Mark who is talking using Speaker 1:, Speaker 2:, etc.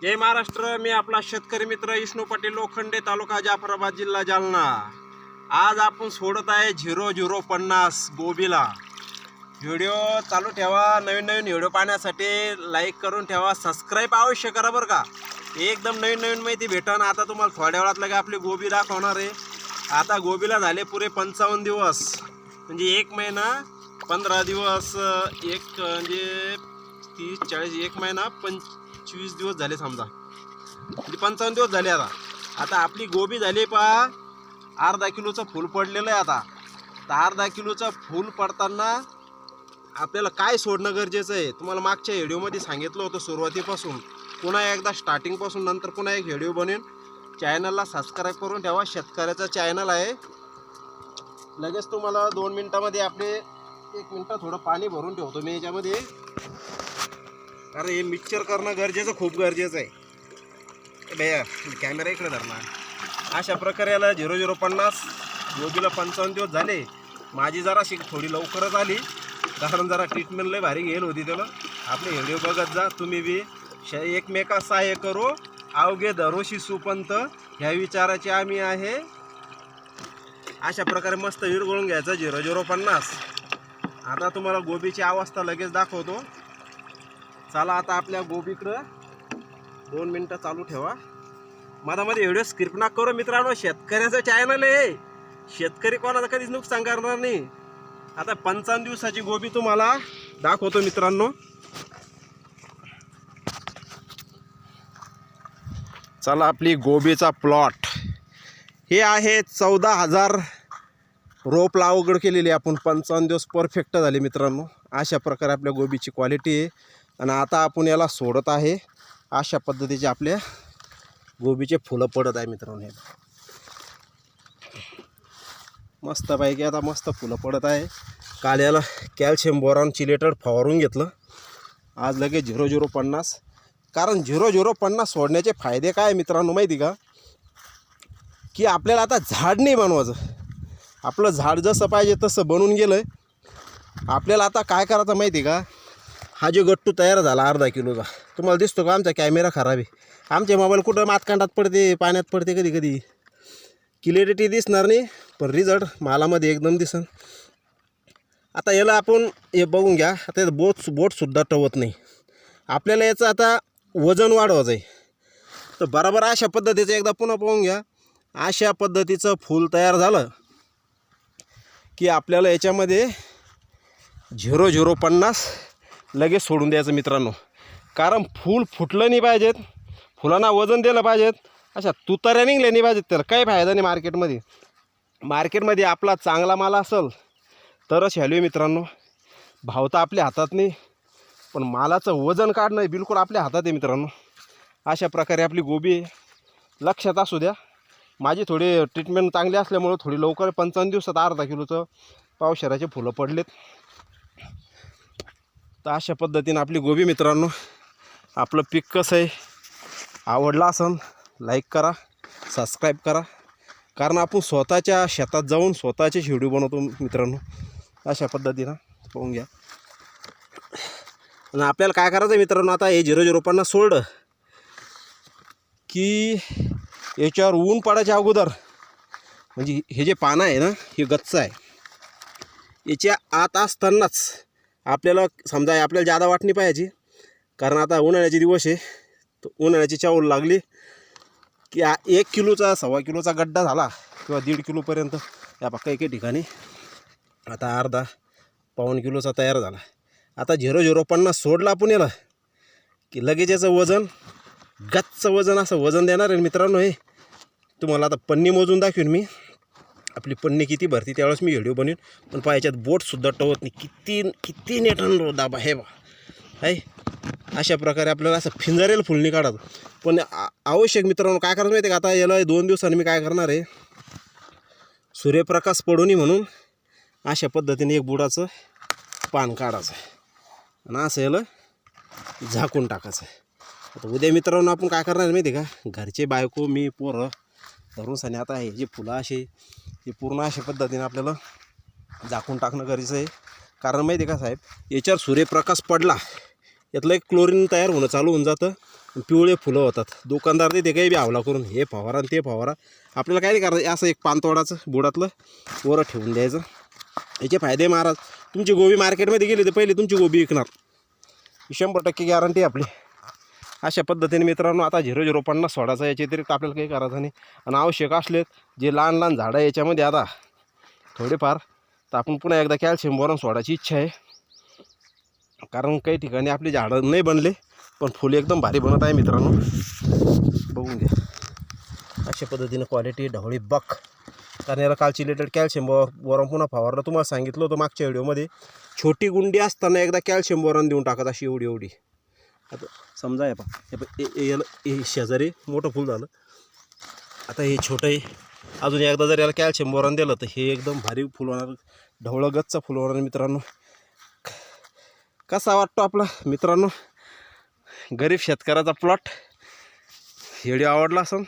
Speaker 1: जय महाराष्ट्र। मी आपला शेतकरी मित्र विष्णू पाटील लोखंडे, तालुका जाफराबाद, जिल्हा जालना। आज आपण सोडत आहे 0050 गोबीला। व्हिडिओ चालू ठेवा। नवीन व्हिडिओ पाहण्यासाठी लाईक करून ठेवा, सबस्क्राईब अवश्य करा बरं का। एकदम नवीन माहिती भेटन। आता तुम्हाला थोड्या वेळात लगे आपली गोबी दाखवणार आहे। आता गोबीला झाले पुरे 55 दिवस, म्हणजे 1 महिना 15 दिवस, एक म्हणजे 30 40 1 महिना 25 दिवस झाले समजा, म्हणजे 55 दिवस झाले। आता आपली गोबी झाली पहा अर्धा किलोचं फूल पडलेलं आहे। आता तर अर्धा किलोचं फूल पडताना आपल्याला काय सोडणं गरजेचं आहे तुम्हाला मागच्या व्हिडिओमध्ये सांगितलं होतं सुरुवातीपासून। पुन्हा एकदा स्टार्टिंगपासून नंतर पुन्हा एक व्हिडिओ बनवेन। चॅनलला सबस्क्राईब करून ठेवा, शेतकऱ्याचं चॅनल आहे। लगेच तुम्हाला 2 मिनिटामध्ये आपले 1 मिनिट थोडं पाणी भरून ठेवतो मी याच्यामध्ये, कारण हे मिक्सचर करणं गरजेचं, खूप गरजेचं आहे। भैया कॅमेरा इकडे धरणार। अशा प्रकारे याला 0050 गोबीला 55 दिवस झाले। माझी जराशी थोडी लवकरच आली, कारण जरा ट्रीटमेंट लय भारी गेली होती त्याला। आपले व्हिडिओ बघत जा तुम्ही बी। एकमेका सहाय्य करू अवघे धरोशी सुपंत, ह्या विचाराचे आम्ही आहे। अशा प्रकारे मस्त विरघळून घ्यायचं 0050। आता तुम्हाला गोबीची अवस्था लगेच दाखवतो। चला आता आपल्या गोबीकडं 2 मिनिटं चालू ठेवा। मध्ये व्हिडिओ स्क्रिप्ट ना करू मित्रांनो, शेतकऱ्याचं चॅनल आहे। शेतकरी कोणाला कधीच नुकसान करणार नाही। आता 55 दिवसाची गोबी तुम्हाला दाखवतो मित्रांनो। चला आपली गोबीचा प्लॉट हे आहे 14,000 रोप लागवड केलेली आपण। 55 दिवस परफेक्ट झाले मित्रांनो। अशा प्रकारे आपल्या गोबीची क्वालिटी आहे। आणि आता आपण याला सोडत आहे। अशा पद्धतीचे आपल्या गोबीचे फुलं पडत आहे मित्रांनो। हे मस्त पैकी आता मस्त फुलं पडत आहे। काल याला कॅल्शियम बोरॉन चिलेटेड फवारून घेतलं। आज लगेच 0050। कारण 0050 सोडण्याचे फायदे काय मित्रांनो माहिती का, की आपल्याला आता झाड नाही बनवायचं। आपलं झाड जसं पाहिजे तसं बनून गेलं। आपल्याला आता काय करायचं माहिती का, हा जो गट्टू तयार झाला अर्धा किलोचा, तुम्हाला दिसतो का? आमचा कॅमेरा खराब आहे। आमचे मोबाईल कुठं मातकांडात पडते, पाण्यात पडते, कधी कधी क्लिअरिटी दिसणार नाही, पण रिझल्ट मालामध्ये एकदम दिसन। आता याला आपण हे बघून घ्या। आता बोटसुद्धा टवत नाही। आपल्याला याचं आता वजन वाढवायचं आहे। तर बरोबर अशा पद्धतीचं एकदा पुन्हा पाहून घ्या। अशा पद्धतीचं फूल तयार झालं की आपल्याला याच्यामध्ये 0050 लगेच सोडून द्यायचं मित्रांनो। कारण फूल फुटलं नाही पाहिजेत, फुलांना वजन दिलं पाहिजेत, अशा तुताऱ्या निघल्या नाही पाहिजेत, तर काही फायदा नाही। मार्केटमध्ये आपला चांगला माल असेल तरच व्हॅल्यू मित्रांनो। भाव तर आपल्या हातात नाही, पण मालाचं वजन काढणं बिलकुल आपल्या हातात आहे मित्रांनो। अशा प्रकारे आपली गोबी आहे। लक्षात असू द्या, माझी थोडी ट्रीटमेंट चांगली असल्यामुळं थोडी लवकर 55 दिवसात अर्धा किलोचं पावशेराचे फुलं पडलेत। तर अशा पद्धतीने आपली गोबी मित्रांनो। आपलं पीक कसं आहे, आवडला असेल लाईक करा, सबस्क्राईब करा, कारण आपण स्वतःच्या शेतात जाऊन स्वतःचे व्हिडिओ बनवतो मित्रांनो। अशा पद्धतीनं पाहून घ्या। आणि आपल्याला काय करायचं मित्रांनो, आता हे 0050 सोडलं की याच्यावर ऊन पडायच्या अगोदर, म्हणजे हे जे पानं आहे ना, हे गच्च आहे, याच्या आत असतानाच आपल्याला समजा आपल्याला जादा वाटणी पाहिजे। कारण आता उन्हाळ्याचे दिवस आहे, तर उन्हाळ्याची चावल लागली की 1 किलोचा 1.25 किलोचा गड्डा झाला किंवा 1.5 किलोपर्यंत, या पक्का एके ठिकाणी आता अर्धा 1.25 किलोचा तयार झाला। आता 0050 सोडला आपण याला की लगेच याचं वजन, गच्च वजन, असं वजन देणार आहे मित्रांनो। हे तुम्हाला आता पन्नी मोजून दाखवेन मी, आपली पन्नी किती भरती त्यावेळेस मी व्हिडिओ बनवेन। पण पायाच्यात बोटसुद्धा टवत नाही, किती नेटान दाबा हे बा आहे। अशा प्रकारे आपल्याला असं फिंजारेल फुलणी काढायचं। पण आवश्यक मित्रांनो काय करायचं माहिती आहे का, आता याला 2 दिवसांनी मी काय करणार आहे, सूर्यप्रकाश पडू नये म्हणून अशा पद्धतीने एक बुडाचं पान काढायचं आणि असं याला झाकून टाकायचं। आता उद्या मित्रांनो आपण काय करणार माहिती आहे का, घरचे बायको मी पोरं धरून साने आता हे जे फुलं असे हे पूर्ण अशा पद्धतीने आपल्याला झाकून टाकणं गरजेचं आहे। कारण माहिती आहे का साहेब, याच्यावर सूर्यप्रकाश पडला यातलं एक क्लोरीन तयार होणं चालू होऊन जातं पिवळे फुलं होतात. दुकानदार ते काही बी आवला करून हे फवारा आणि ते फवारा. आपल्याला काय नाही करायचं, असं एक पानतोडाचं बुडातलं वरं ठेवून द्यायचं. याचे फायदे महाराज, तुमची गोबी मार्केटमध्ये गेली तर पहिले तुमची गोबी विकणार, 100% गॅरंटी आपली. अशा पद्धतीने मित्रांनो आता 0050 सोडायचा, याच्या व्यतिरिक्त आपल्याला काही करायचं नाही. आणि आवश्यक असले जे लहान लहान झाडं याच्यामध्ये आता थोडेफार, तर आपण पुन्हा एकदा कॅल्शियम बोरॉन सोडायची इच्छा आहे. कारण काही ठिकाणी आपली झाडं नाही बनले पण फुले एकदम भारी बनत आहे मित्रांनो, बघून घ्या. अशा पद्धतीने क्वालिटी ढवळी बक. कारण याला कॅल्शिलेटेड कॅल्शियम बोरॉन पुन्हा फवारलं. तुम्हाला सांगितलं होतं मागच्या व्हिडिओमध्ये, छोटी गुंडी असताना एकदा कॅल्शियम बोरॉन देऊन टाकत अशी एवढी. आता समजा याला हे शेजारी मोठं फुल झालं, आता हे छोटं आहे. अजून एकदा जर याला कॅल्शियम बोरॉन दिलं तर हे एकदम भारी फुल होणार, ढवळं गच्च फुल होणार मित्रांनो. कसा वाटतो आपला मित्रांनो गरीब शेतकऱ्याचा प्लॉट? व्हिडिओ आवडला असेल